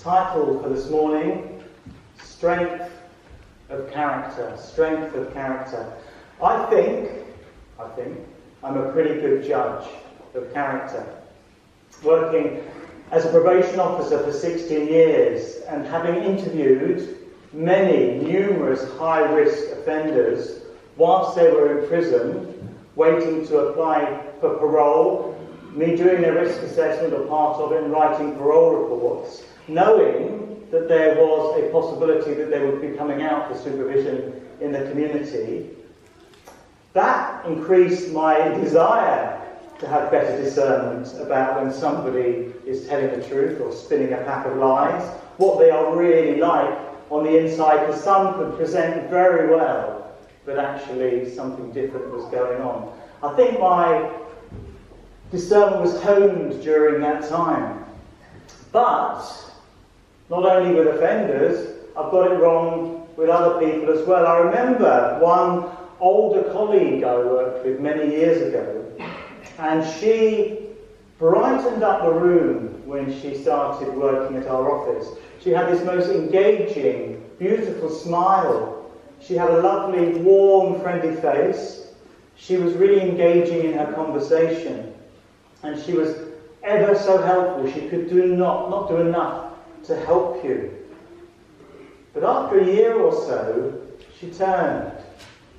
Title for this morning, Strength of Character. Strength of Character. I think I'm a pretty good judge of character. Working as a probation officer for 16 years and having interviewed numerous high-risk offenders whilst they were in prison, waiting to apply for parole, me doing their risk assessment or part of it and writing parole reports, knowing that there was a possibility that they would be coming out for supervision in the community, that increased my desire to have better discernment about when somebody is telling the truth or spinning a pack of lies, what they are really like on the inside, because some could present very well, but actually something different was going on. I think my discernment was honed during that time. But not only with offenders, I've got it wrong with other people as well. I remember one older colleague I worked with many years ago, and she brightened up the room when she started working at our office. She had this most engaging, beautiful smile. She had a lovely, warm, friendly face. She was really engaging in her conversation, and she was ever so helpful. She could not do enough to help you. But after a year or so, she turned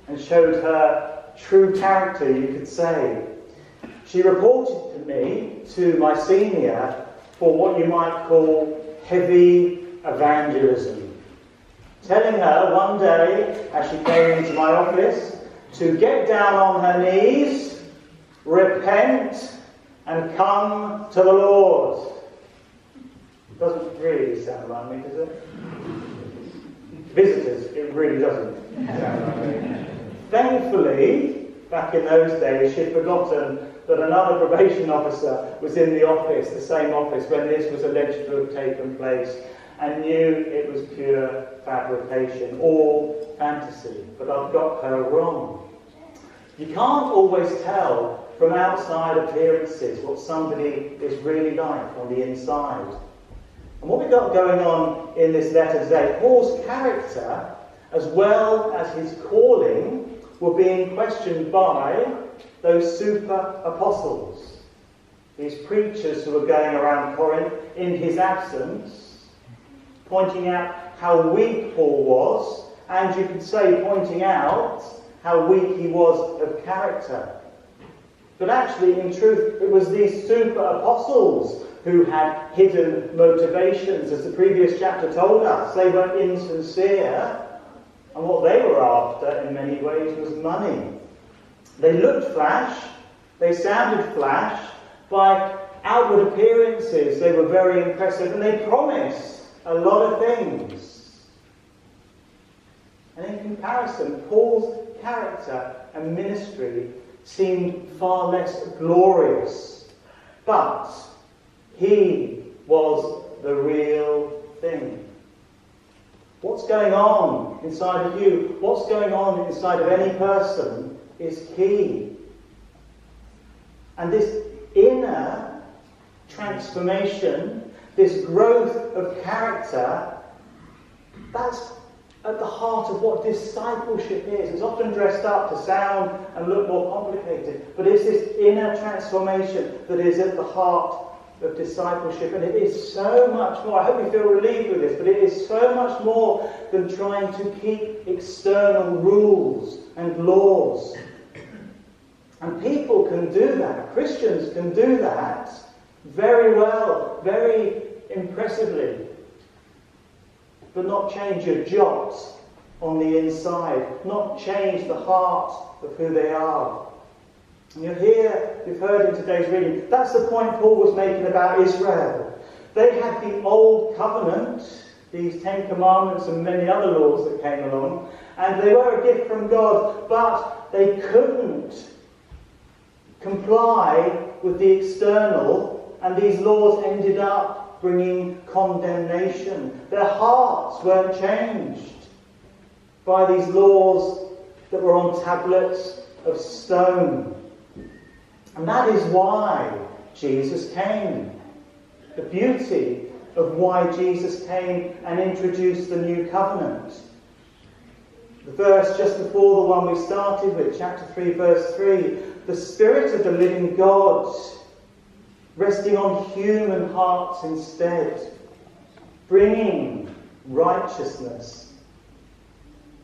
and showed her true character, you could say. She reported to me, to my senior, for what you might call heavy evangelism. Telling her one day, as she came into my office, to get down on her knees, repent, and come to the Lord. Doesn't really sound like me, does it? Visitors, it really doesn't sound like me. Thankfully, back in those days, she'd forgotten that another probation officer was in the office, the same office, when this was alleged to have taken place, and knew it was pure fabrication, all fantasy. But I've got her wrong. You can't always tell from outside appearances what somebody is really like on the inside. And what we've got going on in this letter today, Paul's character, as well as his calling, were being questioned by those super apostles, these preachers who were going around Corinth in his absence, pointing out how weak Paul was, and you could say pointing out how weak he was of character. But actually, in truth, it was these super apostles who had hidden motivations, as the previous chapter told us. They were insincere, and what they were after, in many ways, was money. They looked flash, they sounded flash, by outward appearances they were very impressive, and they promised a lot of things. And in comparison, Paul's character and ministry seemed far less glorious. But he was the real thing. What's going on inside of you, what's going on inside of any person is key. And this inner transformation, this growth of character, that's at the heart of what discipleship is. It's often dressed up to sound and look more complicated, but it's this inner transformation that is at the heart of discipleship, and it is so much more. I hope you feel relieved with this, but it is so much more than trying to keep external rules and laws. And people can do that. Christians can do that very well, very impressively, but not change a jot on the inside, not change the heart of who they are. And you've heard in today's reading, that's the point Paul was making about Israel. They had the old covenant, these 10 commandments and many other laws that came along, and they were a gift from God, but they couldn't comply with the external, and these laws ended up bringing condemnation. Their hearts weren't changed by these laws that were on tablets of stone. And that is why Jesus came. The beauty of why Jesus came and introduced the new covenant. The verse just before the one we started with, chapter 3, verse 3, the Spirit of the living God resting on human hearts instead, bringing righteousness.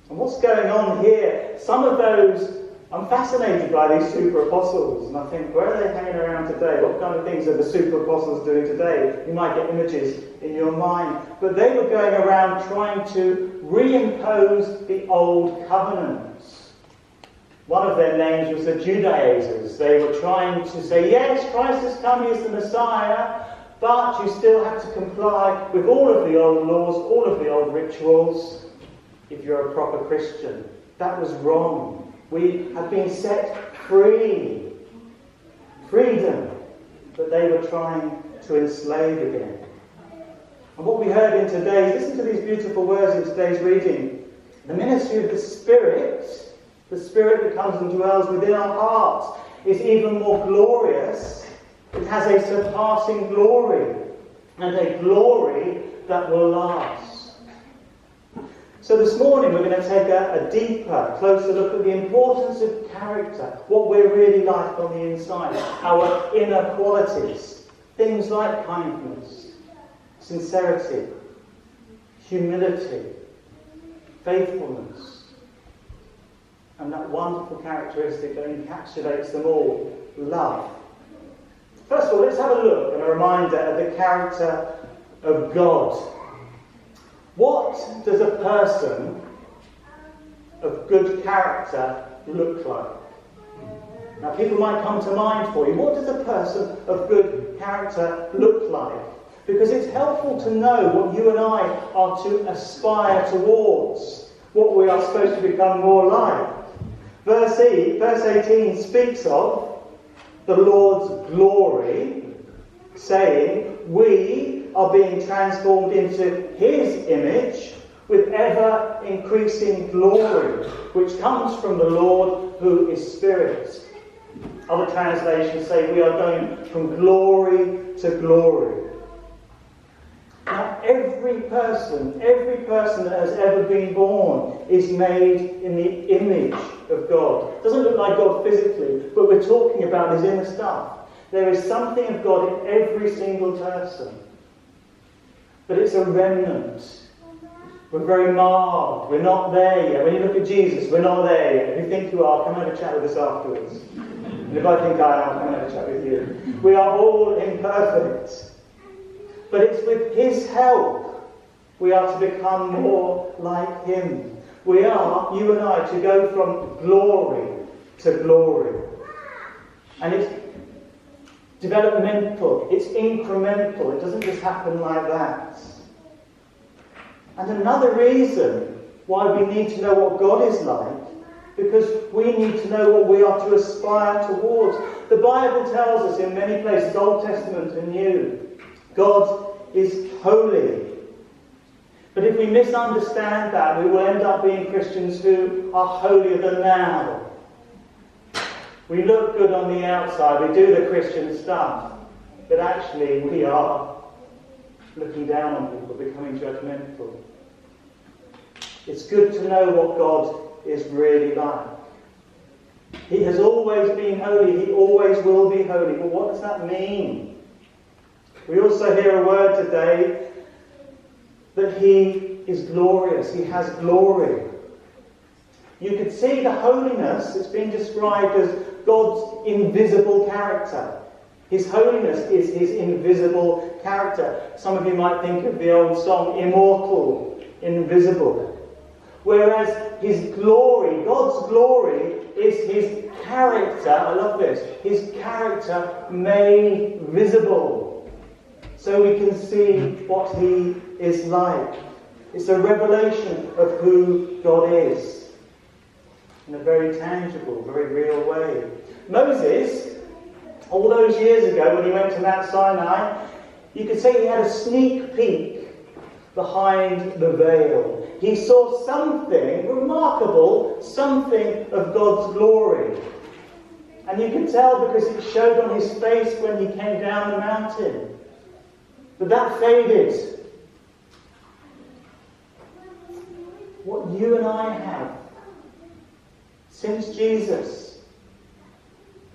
And what's going on here? Some of those, I'm fascinated by these super apostles, and I think, where are they hanging around today? What kind of things are the super apostles doing today? You might get images in your mind. But they were going around trying to reimpose the old covenants. One of their names was the Judaizers. They were trying to say, yes, Christ has come, he is the Messiah, but you still have to comply with all of the old laws, all of the old rituals, if you're a proper Christian. That was wrong. We have been set free. Freedom. But they were trying to enslave again. And what we heard in today's, listen to these beautiful words in today's reading. The ministry of the Spirit that comes and dwells within our hearts, is even more glorious. It has a surpassing glory, and a glory that will last. So this morning we're going to take a deeper, closer look at the importance of character, what we're really like on the inside, our inner qualities, things like kindness, sincerity, humility, faithfulness, and that wonderful characteristic that encapsulates them all, love. First of all, let's have a look and a reminder of the character of God. What does a person of good character look like? Now, people might come to mind for you. What does a person of good character look like? Because it's helpful to know what you and I are to aspire towards, what we are supposed to become more like. Verse 18 speaks of the Lord's glory, saying, we are being transformed into his image with ever-increasing glory, which comes from the Lord who is Spirit. Other translations say we are going from glory to glory. Now, every person that has ever been born is made in the image of God. It doesn't look like God physically, but we're talking about his inner stuff. There is something of God in every single person. But it's a remnant. We're very marred. We're not there yet. When you look at Jesus, we're not there yet. If you think you are, come and have a chat with us afterwards. And if I think I am, come and have a chat with you. We are all imperfect. But it's with his help we are to become more like him. We are, you and I, to go from glory to glory. And it's developmental, it's incremental, it doesn't just happen like that. And another reason why we need to know what God is like, because we need to know what we are to aspire towards. The Bible tells us in many places, Old Testament and New, God is holy. But if we misunderstand that, we will end up being Christians who are holier than thou. We look good on the outside, we do the Christian stuff, but actually we are looking down on people, becoming judgmental. It's good to know what God is really like. He has always been holy, he always will be holy. But what does that mean? We also hear a word today that he is glorious, he has glory. You could see the holiness that's being described as God's invisible character. His holiness is his invisible character. Some of you might think of the old song, immortal, invisible. Whereas his glory, God's glory, is his character, I love this, his character made visible. So we can see what he is like. It's a revelation of who God is. In a very tangible, very real way. Moses, all those years ago when he went to Mount Sinai, you could say he had a sneak peek behind the veil. He saw something remarkable, something of God's glory. And you can tell because it showed on his face when he came down the mountain. But that faded. What you and I have since Jesus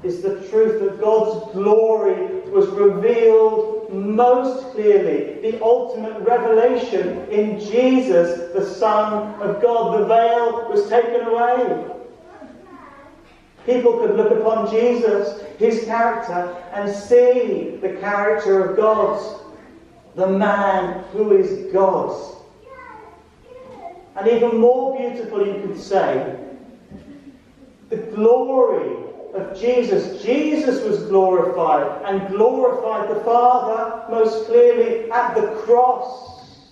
is the truth that God's glory was revealed most clearly. The ultimate revelation in Jesus, the Son of God. The veil was taken away. People could look upon Jesus, his character, and see the character of God. The man who is God. And even more beautiful, you could say, the glory of Jesus. Jesus was glorified and glorified the Father most clearly at the cross.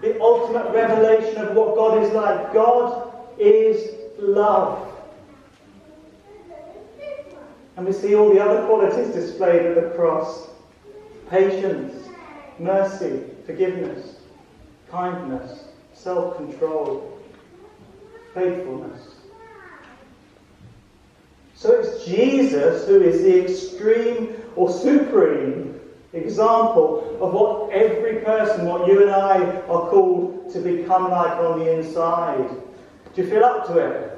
The ultimate revelation of what God is like. God is love. And we see all the other qualities displayed at the cross. Patience, mercy, forgiveness, kindness, self-control, faithfulness. So it's Jesus who is the extreme or supreme example of what every person, what you and I are called to become like on the inside. Do you feel up to it?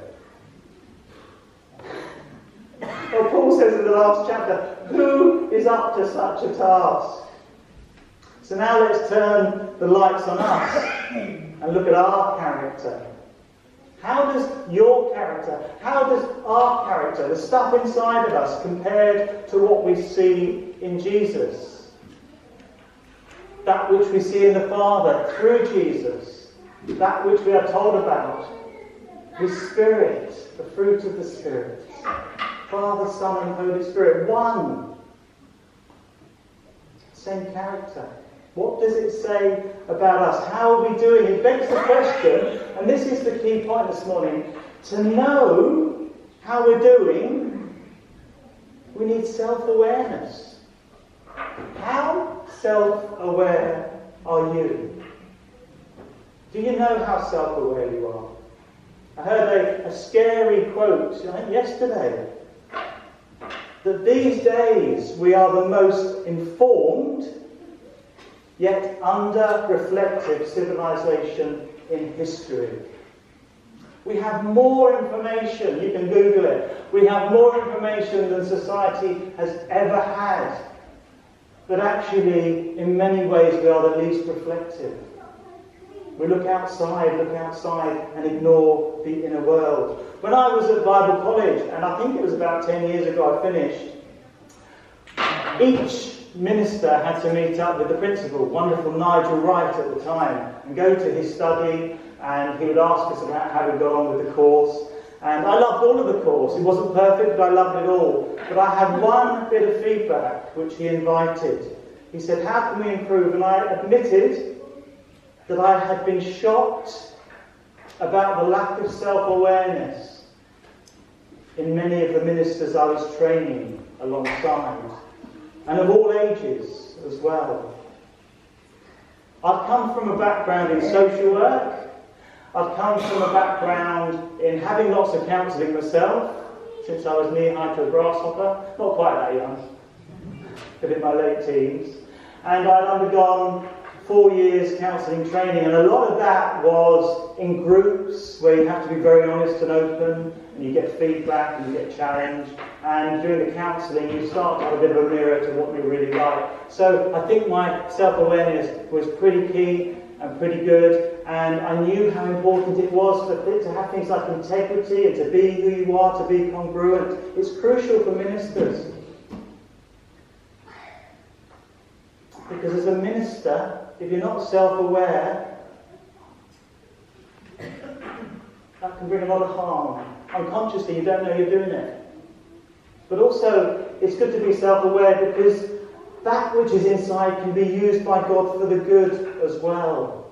Well, Paul says in the last chapter, who is up to such a task? So now let's turn the lights on us and look at our character. How does your character, how does our character, the stuff inside of us, compared to what we see in Jesus? That which we see in the Father through Jesus, that which we are told about, His Spirit, the fruit of the Spirit, Father, Son and Holy Spirit, one. Same character. What does it say about us? How are we doing? It begs the question, and this is the key point this morning, to know how we're doing, we need self-awareness. How self-aware are you? Do you know how self-aware you are? I heard a scary quote, I think yesterday, that these days we are the most informed yet under-reflective civilization in history. We have more information, you can Google it, we have more information than society has ever had. But actually, in many ways, we are the least reflective. We look outside and ignore the inner world. When I was at Bible College, and I think it was about 10 years ago I finished, each minister had to meet up with the principal, wonderful Nigel Wright at the time, and go to his study, and he would ask us about how we got on with the course. And I loved all of the course. It wasn't perfect, but I loved it all. But I had one bit of feedback which he invited. He said, how can we improve? And I admitted that I had been shocked about the lack of self-awareness in many of the ministers I was training alongside. And of all ages as well. I've come from a background in social work. I've come from a background in having lots of counselling myself, since I was knee-high to a grasshopper. Not quite that young, but in my late teens. And I'd undergone 4 years counselling training, and a lot of that was in groups where you have to be very honest and open, and you get feedback and you get challenged, and during the counselling you start to have a bit of a mirror to what you're really like. So I think my self-awareness was pretty key and pretty good, and I knew how important it was to have things like integrity and to be who you are, to be congruent. It's crucial for ministers. Because as a minister, if you're not self-aware, that can bring a lot of harm. Unconsciously, you don't know you're doing it. But also, it's good to be self-aware because that which is inside can be used by God for the good as well.